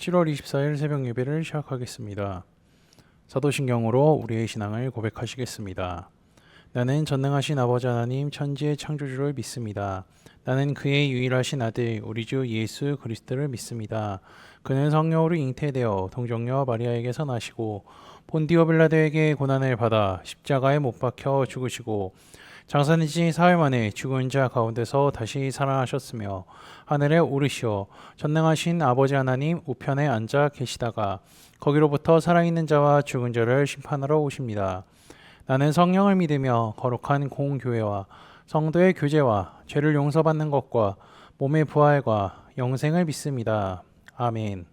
7월 24일 새벽 예배를 시작하겠습니다. 사도신경으로 우리의 신앙을 고백하시겠습니다. 나는 전능하신 아버지 하나님 천지의 창조주를 믿습니다. 나는 그의 유일하신 아들 우리 주 예수 그리스도를 믿습니다. 그는 성령으로 잉태되어 동정녀 마리아에게서 나시고 본디오 빌라도에게 고난을 받아 십자가에 못 박혀 죽으시고 장사된 지 사흘 만에 죽은 자 가운데서 다시 살아나셨으며 하늘에 오르시어 전능하신 아버지 하나님 우편에 앉아 계시다가 거기로부터 살아있는 자와 죽은 자를 심판하러 오십니다. 나는 성령을 믿으며 거룩한 공교회와 성도의 교제와 죄를 용서받는 것과 몸의 부활과 영생을 믿습니다. 아멘.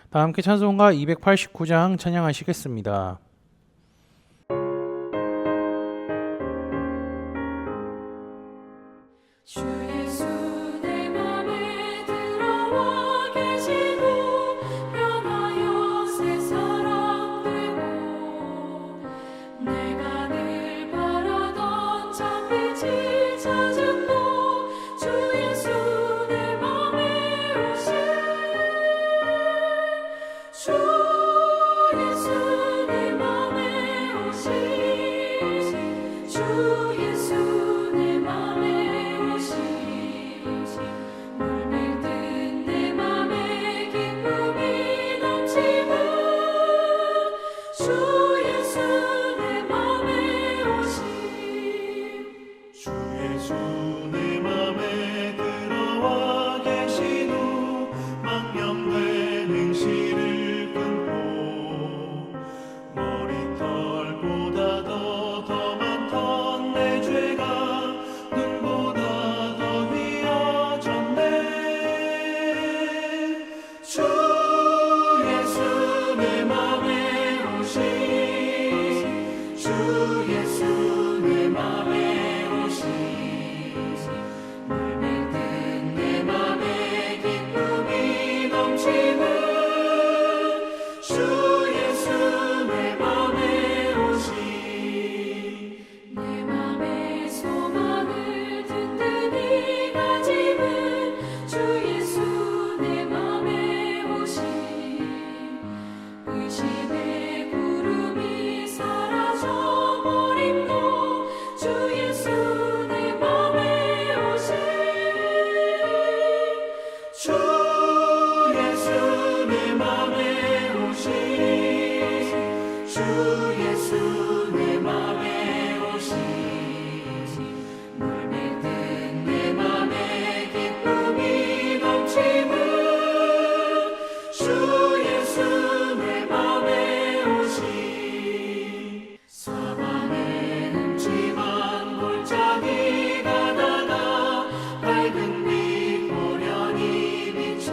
다 함께 찬송가 289장 찬양하시겠습니다. 주 예수 내 맘에 들어와 계시고 변하여 새 사람 되고 내가 늘 바라던 참빛을 찾은 주 예수 내 맘에 오신 주 예수 내 맘에 오신 주 예수 내 맘에 물밀듯 내 맘에 기쁨이 넘치고 주 예수 내 맘에 오신 주 예수 내 맘에 들어와 계신 후 망령된 행실을 끊고 머리털보다 더 많던 내 죄가 눈보다 더 휘어졌네. 주 예수 내 맘에 오신 주 예수 내 맘에 오신 물밀듯 내 맘에 기쁨이 넘치는 주 예수 내 맘에 오신 내 맘의 소망을 든든히 가지는 주 예수 내 맘에 오신 의심의 구름이 사라져 버림도 주 예수 내 맘에 오신 주 예수 내 맘에 오신 주 예수 내 맘에 오신 물밀듯 내 맘에 기쁨이 넘치는 주 예수 내 맘에 오신 사방에 흠집한 골짜기가 나가 밝은 빛 고련히 비쳐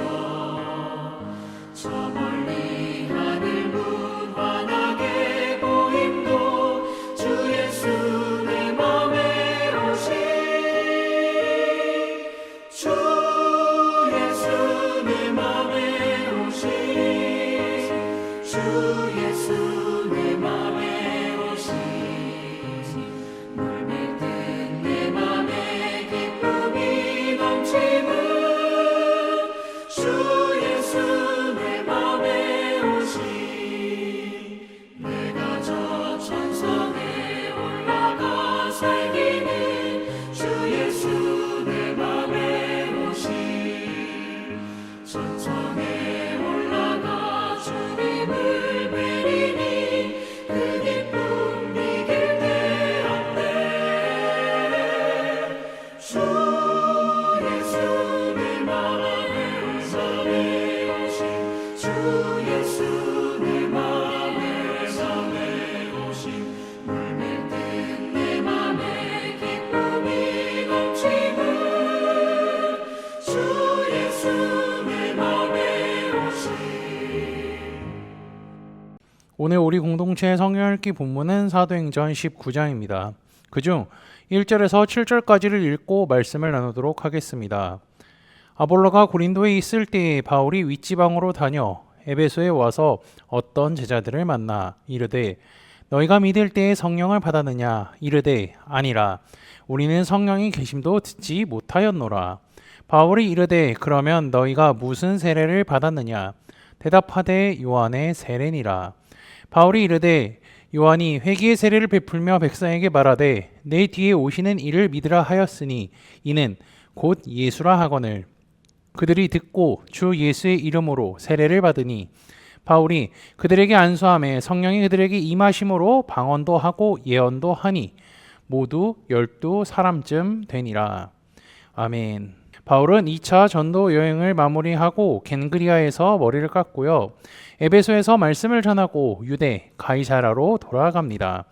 저 멀리 하늘 무한하게 보임도 주 예수 내 맘에 오신 주 예수 내 맘에 오신 주 예수 내 맘에 오신 물밀듯 내 맘에 기쁨이 넘치는 주 예수 내 맘에 오신 내가 저 천상에 올라가 살기는 주 예수 내 맘에 오신 천상에 올라가 주님을 뵈리니 그 기쁨 이길 데 없네. 주 예수 내 맘에 오신 주 예수 내 맘에 오신 물밀듯 내 맘에 기쁨이 넘치는 주 예수 내 맘에 오신 오늘 우리 공동체의 성령 읽기 본문은 사도행전 19장입니다. 그중 1절에서 7절까지를 읽고 말씀을 나누도록 하겠습니다. 아볼로가 고린도에 있을 때에 바울이 윗지방으로 다녀 에베소에 와서 어떤 제자들을 만나 이르되 너희가 믿을 때에 성령을 받았느냐 이르되 아니라 우리는 성령이 계심도 듣지 못하였노라. 바울이 이르되 그러면 너희가 무슨 세례를 받았느냐 대답하되 요한의 세례니라. 바울이 이르되 요한이 회개의 세례를 베풀며 백성에게 말하되 내 뒤에 오시는 이를 믿으라 하였으니 이는 곧 예수라 하거늘. 그들이 듣고 주 예수의 이름으로 세례를 받으니 바울이 그들에게 안수하매 성령이 그들에게 임하심으로 방언도 하고 예언도 하니 모두 12사람쯤 되니라. 아멘. 바울은 2차 전도 여행을 마무리하고 겐그리아에서 머리를 깎고요. 에베소에서 말씀을 전하고 유대 가이사라로 돌아갑니다.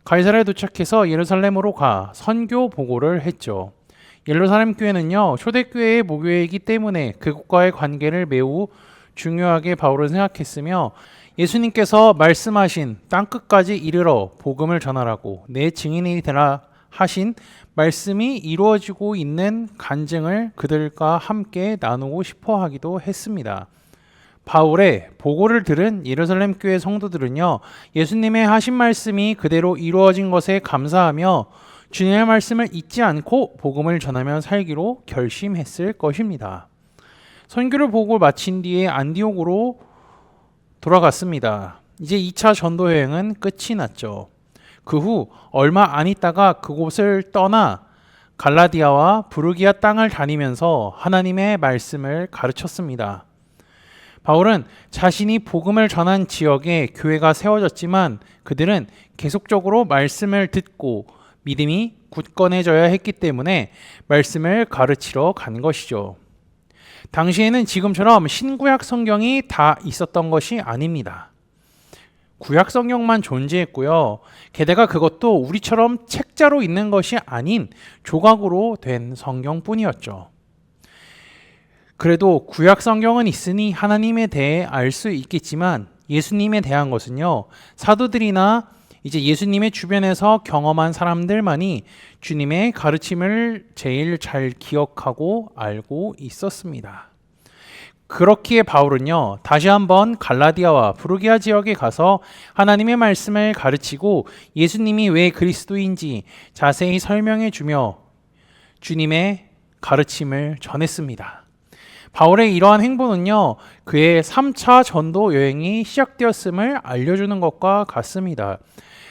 가이사라에 도착해서 예루살렘으로 가 선교 보고를 했죠. 예루살렘 교회는요, 초대교회의 모교회이기 때문에 그곳과의 관계를 매우 중요하게 바울은 생각했으며 예수님께서 말씀하신 땅끝까지 이르러 복음을 전하라고 내 증인이 되라 하신 말씀이 이루어지고 있는 간증을 그들과 함께 나누고 싶어 하기도 했습니다. 바울의 보고를 들은 예루살렘 교회 성도들은요, 예수님의 하신 말씀이 그대로 이루어진 것에 감사하며 주님의 말씀을 잊지 않고 복음을 전하며 살기로 결심했을 것입니다. 선교를 보고 마친 뒤에 안디옥으로 돌아갔습니다. 이제 2차 전도 여행은 끝이 났죠. 그 후 얼마 안 있다가 그곳을 떠나 갈라디아와 부르기아 땅을 다니면서 하나님의 말씀을 가르쳤습니다. 바울은 자신이 복음을 전한 지역에 교회가 세워졌지만 그들은 계속적으로 말씀을 듣고 믿음이 굳건해져야 했기 때문에 말씀을 가르치러 간 것이죠. 당시에는 지금처럼 신구약 성경이 다 있었던 것이 아닙니다. 구약 성경만 존재했고요. 게다가 그것도 우리처럼 책자로 있는 것이 아닌 조각으로 된 성경뿐이었죠. 그래도 구약 성경은 있으니 하나님에 대해 알 수 있겠지만 예수님에 대한 것은요, 사도들이나 이제 예수님의 주변에서 경험한 사람들만이 주님의 가르침을 제일 잘 기억하고 알고 있었습니다. 그렇기에 바울은요, 다시 한번 갈라디아와 부르기아 지역에 가서 하나님의 말씀을 가르치고 예수님이 왜 그리스도인지 자세히 설명해 주며 주님의 가르침을 전했습니다. 바울의 이러한 행보는요, 그의 3차 전도 여행이 시작되었음을 알려주는 것과 같습니다.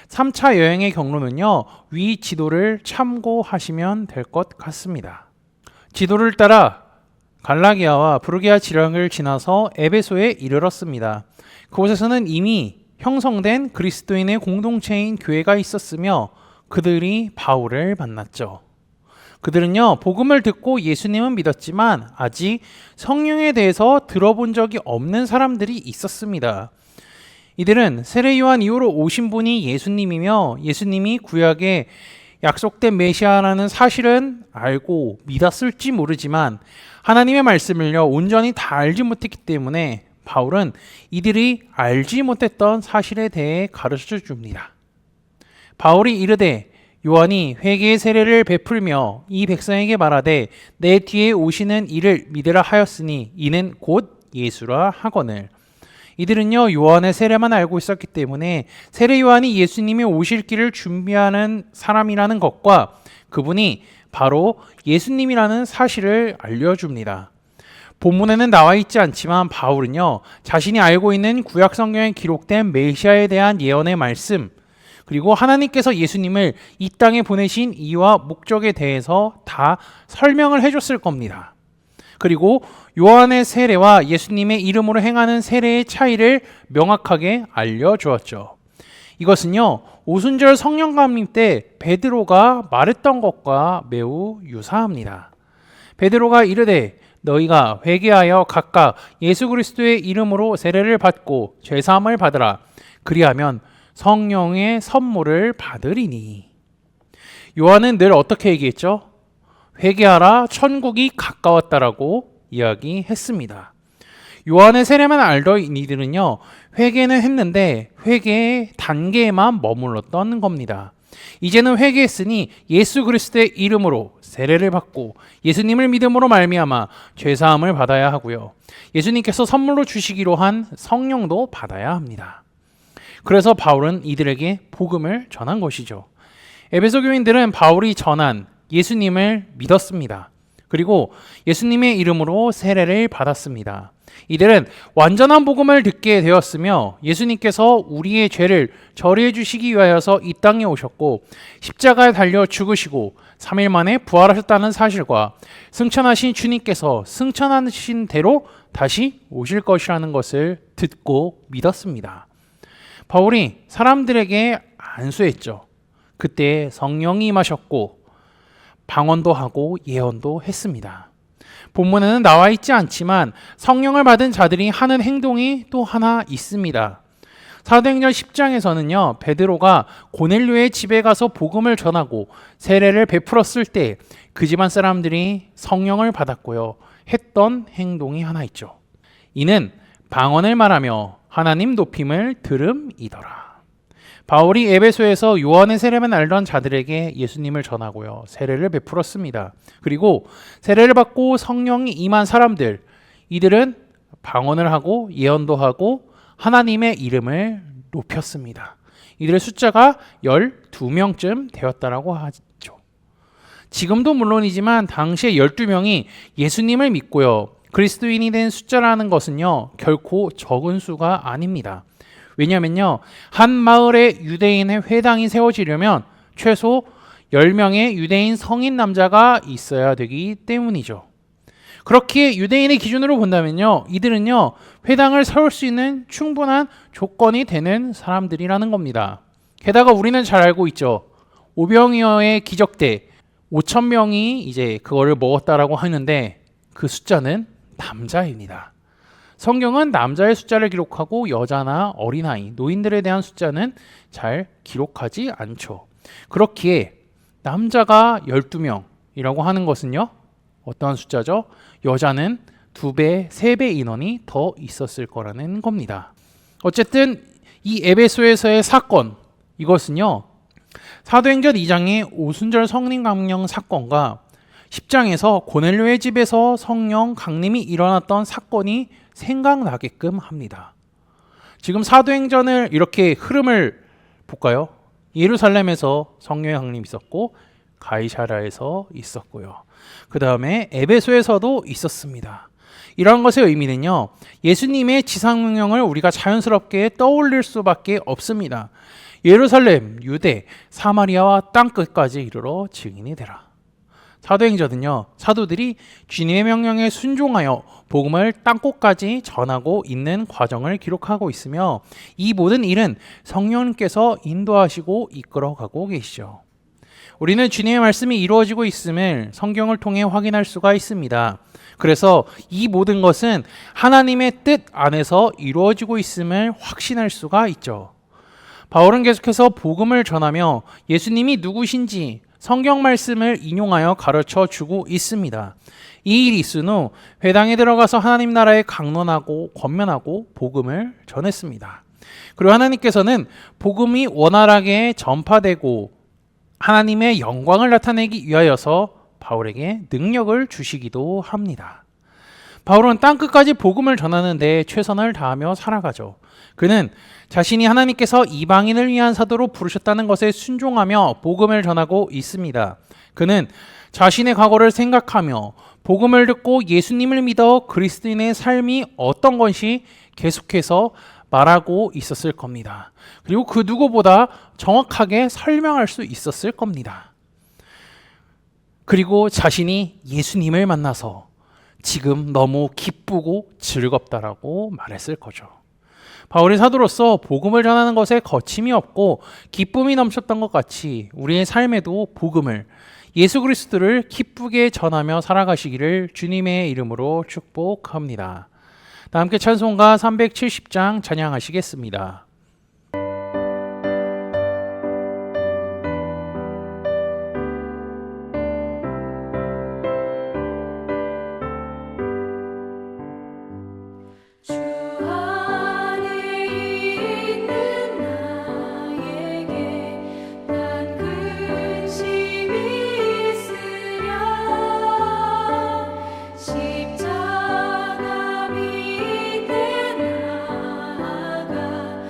3차 여행의 경로는요, 위 지도를 참고하시면 될 것 같습니다. 지도를 따라 갈라디아와 부르기아 지역을 지나서 에베소에 이르렀습니다. 그곳에서는 이미 형성된 그리스도인의 공동체인 교회가 있었으며 그들이 바울을 만났죠. 그들은요, 복음을 듣고 예수님은 믿었지만 아직 성령에 대해서 들어본 적이 없는 사람들이 있었습니다. 이들은 세례 요한 이후로 오신 분이 예수님이며 예수님이 구약에 약속된 메시아라는 사실은 알고 믿었을지 모르지만 하나님의 말씀을요, 온전히 다 알지 못했기 때문에 바울은 이들이 알지 못했던 사실에 대해 가르쳐 줍니다. 바울이 이르되 요한이 회개의 세례를 베풀며 이 백성에게 말하되 내 뒤에 오시는 이를 믿으라 하였으니 이는 곧 예수라 하거늘. 이들은요, 요한의 세례만 알고 있었기 때문에 세례 요한이 예수님이 오실 길을 준비하는 사람이라는 것과 그분이 바로 예수님이라는 사실을 알려줍니다. 본문에는 나와 있지 않지만 바울은요, 자신이 알고 있는 구약 성경에 기록된 메시아에 대한 예언의 말씀, 그리고 하나님께서 예수님을 이 땅에 보내신 이유와 목적에 대해서 다 설명을 해줬을 겁니다. 그리고 요한의 세례와 예수님의 이름으로 행하는 세례의 차이를 명확하게 알려주었죠. 이것은요, 오순절 성령 감림 때 베드로가 말했던 것과 매우 유사합니다. 베드로가 이르되 너희가 회개하여 각각 예수 그리스도의 이름으로 세례를 받고 죄사함을 받으라. 그리하면 성령의 선물을 받으리니. 요한은 늘 어떻게 얘기했죠? 회개하라, 천국이 가까웠다라고 이야기했습니다. 요한의 세례만 알던 이들은요, 회개는 했는데 회개의 단계에만 머물렀던 겁니다. 이제는 회개했으니 예수 그리스도의 이름으로 세례를 받고 예수님을 믿음으로 말미암아 죄사함을 받아야 하고요, 예수님께서 선물로 주시기로 한 성령도 받아야 합니다. 그래서 바울은 이들에게 복음을 전한 것이죠. 에베소 교인들은 바울이 전한 예수님을 믿었습니다. 그리고 예수님의 이름으로 세례를 받았습니다. 이들은 완전한 복음을 듣게 되었으며 예수님께서 우리의 죄를 처리해 주시기 위하여서 이 땅에 오셨고 십자가에 달려 죽으시고 3일 만에 부활하셨다는 사실과 승천하신 주님께서 승천하신 대로 다시 오실 것이라는 것을 듣고 믿었습니다. 바울이 사람들에게 안수했죠. 그때 성령이 임하셨고 방언도 하고 예언도 했습니다. 본문에는 나와 있지 않지만 성령을 받은 자들이 하는 행동이 또 하나 있습니다. 사도행전 10장에서는요, 베드로가 고넬료의 집에 가서 복음을 전하고 세례를 베풀었을 때 그 집안 사람들이 성령을 받았고요, 했던 행동이 하나 있죠. 이는 방언을 말하며 하나님 높임을 들음이더라. 바울이 에베소에서 요한의 세례만 알던 자들에게 예수님을 전하고요, 세례를 베풀었습니다. 그리고 세례를 받고 성령이 임한 사람들, 이들은 방언을 하고 예언도 하고 하나님의 이름을 높였습니다. 이들의 숫자가 12명쯤 되었다라고 하죠. 지금도 물론이지만 당시에 12명이 예수님을 믿고요, 그리스도인이 된 숫자라는 것은요, 결코 적은 수가 아닙니다. 왜냐면요, 한 마을에 유대인의 회당이 세워지려면 최소 10명의 유대인 성인 남자가 있어야 되기 때문이죠. 그렇게 유대인의 기준으로 본다면요, 이들은요, 회당을 세울 수 있는 충분한 조건이 되는 사람들이라는 겁니다. 게다가 우리는 잘 알고 있죠. 오병이어의 기적 때 5,000명이 이제 그거를 먹었다라고 하는데 그 숫자는 남자입니다. 성경은 남자의 숫자를 기록하고 여자나 어린아이, 노인들에 대한 숫자는 잘 기록하지 않죠. 그렇기에 남자가 12명이라고 하는 것은요, 어떠한 숫자죠? 여자는 2배, 3배 인원이 더 있었을 거라는 겁니다. 어쨌든 이 에베소에서의 사건, 이것은요, 사도행전 2장의 오순절 성령 강림 사건과 10장에서 고넬료의 집에서 성령 강림이 일어났던 사건이 생각나게끔 합니다. 지금 사도행전을 이렇게 흐름을 볼까요? 예루살렘에서 성령의 강림이 있었고 가이사랴에서 있었고요. 그 다음에 에베소에서도 있었습니다. 이러한 것의 의미는요, 예수님의 지상명령을 우리가 자연스럽게 떠올릴 수밖에 없습니다. 예루살렘, 유대, 사마리아와 땅끝까지 이르러 증인이 되라. 사도행전은요, 사도들이 주님의 명령에 순종하여 복음을 땅끝까지 전하고 있는 과정을 기록하고 있으며 이 모든 일은 성령님께서 인도하시고 이끌어가고 계시죠. 우리는 주님의 말씀이 이루어지고 있음을 성경을 통해 확인할 수가 있습니다. 그래서 이 모든 것은 하나님의 뜻 안에서 이루어지고 있음을 확신할 수가 있죠. 바울은 계속해서 복음을 전하며 예수님이 누구신지 성경 말씀을 인용하여 가르쳐 주고 있습니다. 이 일이 있은 후 회당에 들어가서 하나님 나라에 강론하고 권면하고 복음을 전했습니다. 그리고 하나님께서는 복음이 원활하게 전파되고 하나님의 영광을 나타내기 위하여서 바울에게 능력을 주시기도 합니다. 바울은 땅끝까지 복음을 전하는 데 최선을 다하며 살아가죠. 그는 자신이 하나님께서 이방인을 위한 사도로 부르셨다는 것에 순종하며 복음을 전하고 있습니다. 그는 자신의 과거를 생각하며 복음을 듣고 예수님을 믿어 그리스도인의 삶이 어떤 것이 계속해서 말하고 있었을 겁니다. 그리고 그 누구보다 정확하게 설명할 수 있었을 겁니다. 그리고 자신이 예수님을 만나서 지금 너무 기쁘고 즐겁다라고 말했을 거죠. 바울이 사도로서 복음을 전하는 것에 거침이 없고 기쁨이 넘쳤던 것 같이 우리의 삶에도 복음을, 예수 그리스도를 기쁘게 전하며 살아가시기를 주님의 이름으로 축복합니다. 다 함께 찬송가 370장 찬양하시겠습니다. 주 안에 있는 나에게 난 근심이 있으랴 십자가 밑에 나아가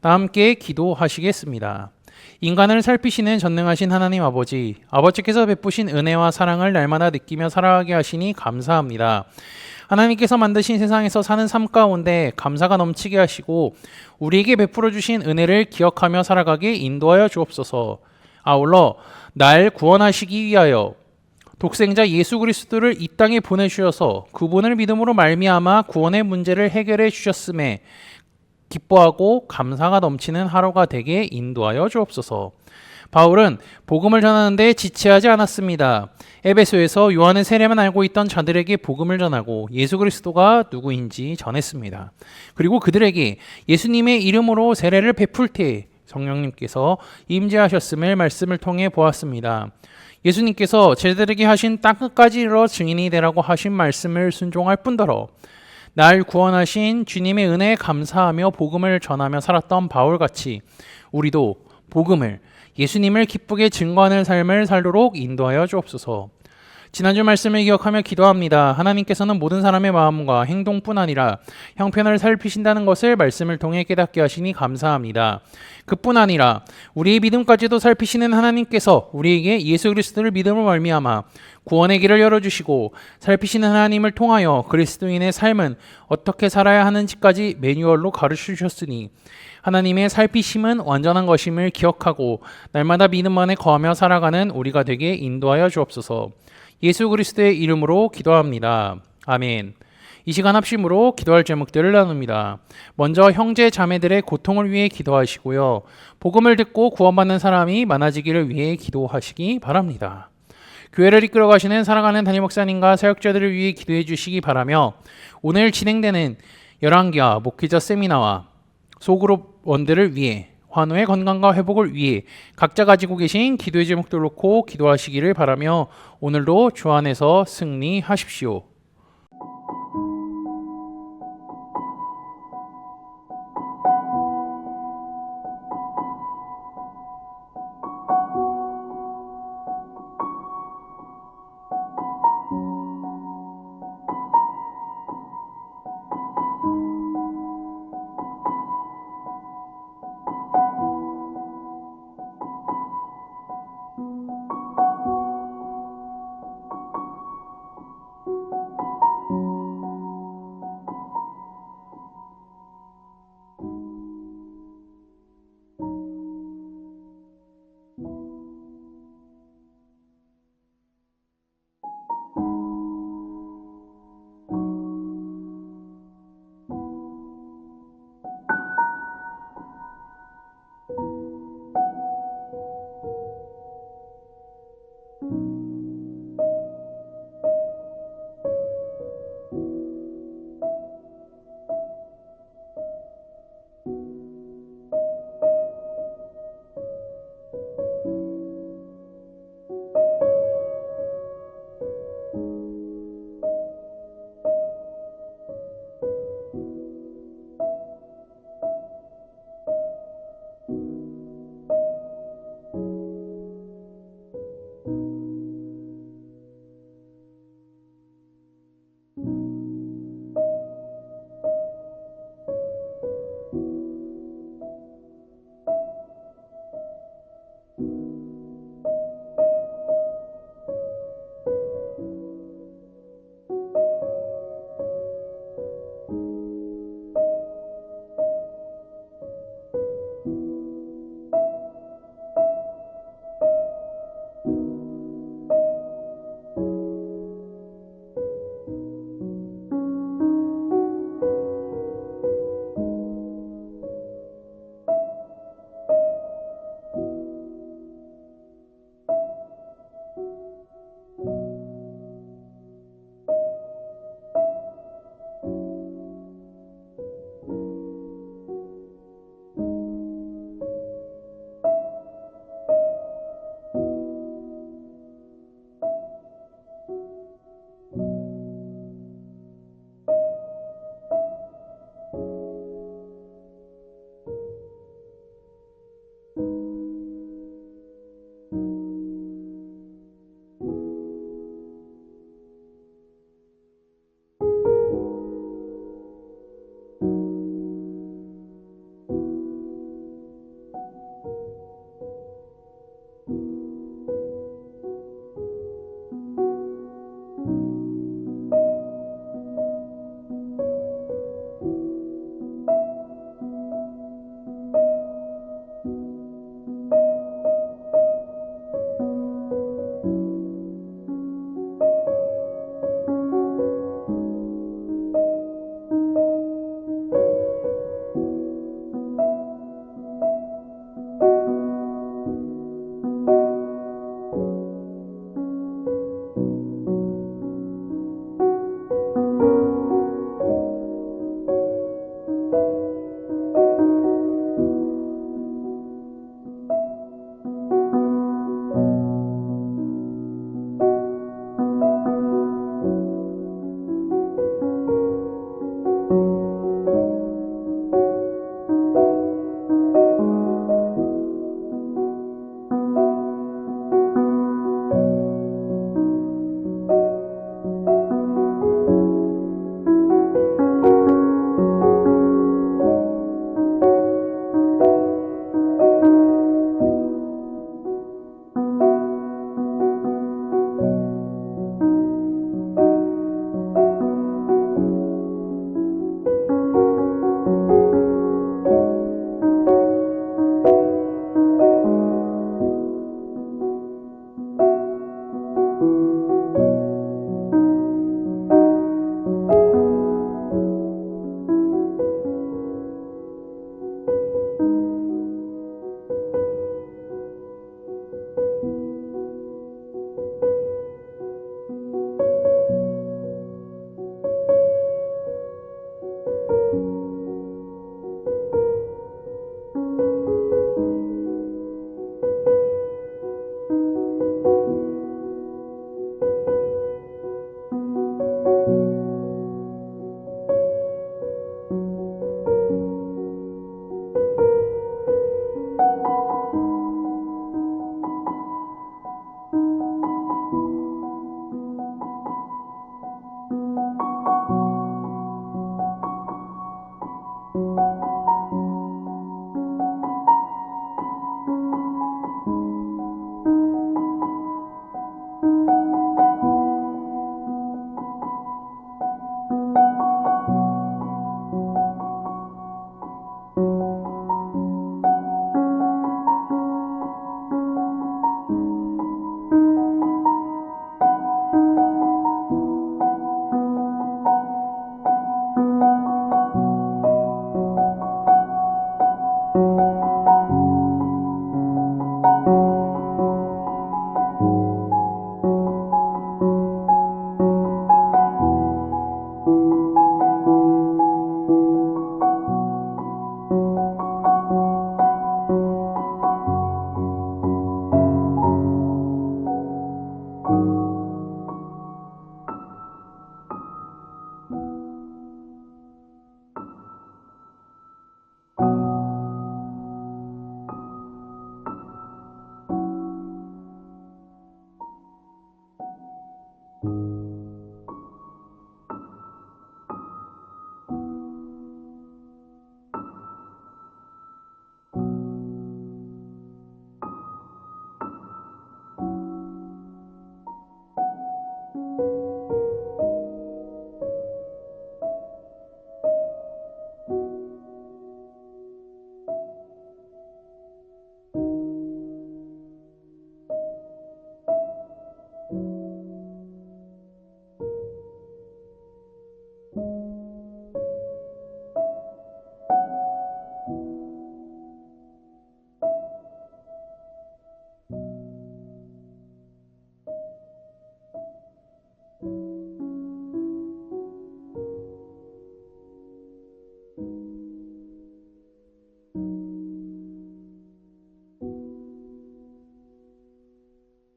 다 함께 기도하시겠습니다. 인간을 살피시는 전능하신 하나님 아버지, 아버지께서 베푸신 은혜와 사랑을 날마다 느끼며 살아가게 하시니 감사합니다. 하나님께서 만드신 세상에서 사는 삶 가운데 감사가 넘치게 하시고 우리에게 베풀어 주신 은혜를 기억하며 살아가게 인도하여 주옵소서. 아울러 날 구원하시기 위하여 독생자 예수 그리스도를 이 땅에 보내주셔서 그분을 믿음으로 말미암아 구원의 문제를 해결해 주셨음에 기뻐하고 감사가 넘치는 하루가 되게 인도하여 주옵소서. 바울은 복음을 전하는데 지체하지 않았습니다. 에베소에서 요한의 세례만 알고 있던 자들에게 복음을 전하고 예수 그리스도가 누구인지 전했습니다. 그리고 그들에게 예수님의 이름으로 세례를 베풀 때 성령님께서 임재하셨음을 말씀을 통해 보았습니다. 예수님께서 제자들에게 하신 땅끝까지 이르러 증인이 되라고 하신 말씀을 순종할 뿐더러 날 구원하신 주님의 은혜에 감사하며 복음을 전하며 살았던 바울같이 우리도 복음을 예수님을 기쁘게 증거하는 삶을 살도록 인도하여 주옵소서. 지난주 말씀을 기억하며 기도합니다. 하나님께서는 모든 사람의 마음과 행동뿐 아니라 형편을 살피신다는 것을 말씀을 통해 깨닫게 하시니 감사합니다. 그뿐 아니라 우리의 믿음까지도 살피시는 하나님께서 우리에게 예수 그리스도를 믿음으로 말미암아 구원의 길을 열어주시고 살피시는 하나님을 통하여 그리스도인의 삶은 어떻게 살아야 하는지까지 매뉴얼로 가르쳐주셨으니 하나님의 살피심은 완전한 것임을 기억하고 날마다 믿음 안에 거하며 살아가는 우리가 되게 인도하여 주옵소서. 예수 그리스도의 이름으로 기도합니다. 아멘. 이 시간 합심으로 기도할 제목들을 나눕니다. 먼저 형제 자매들의 고통을 위해 기도하시고요. 복음을 듣고 구원받는 사람이 많아지기를 위해 기도하시기 바랍니다. 교회를 이끌어 가시는 사랑하는 담임 목사님과 사역자들을 위해 기도해 주시기 바라며 오늘 진행되는 열왕기와 목회자 세미나와 소그룹 원들을 위해 환우의 건강과 회복을 위해 각자 가지고 계신 기도의 제목들 놓고 기도하시기를 바라며 오늘도 주 안에서 승리하십시오.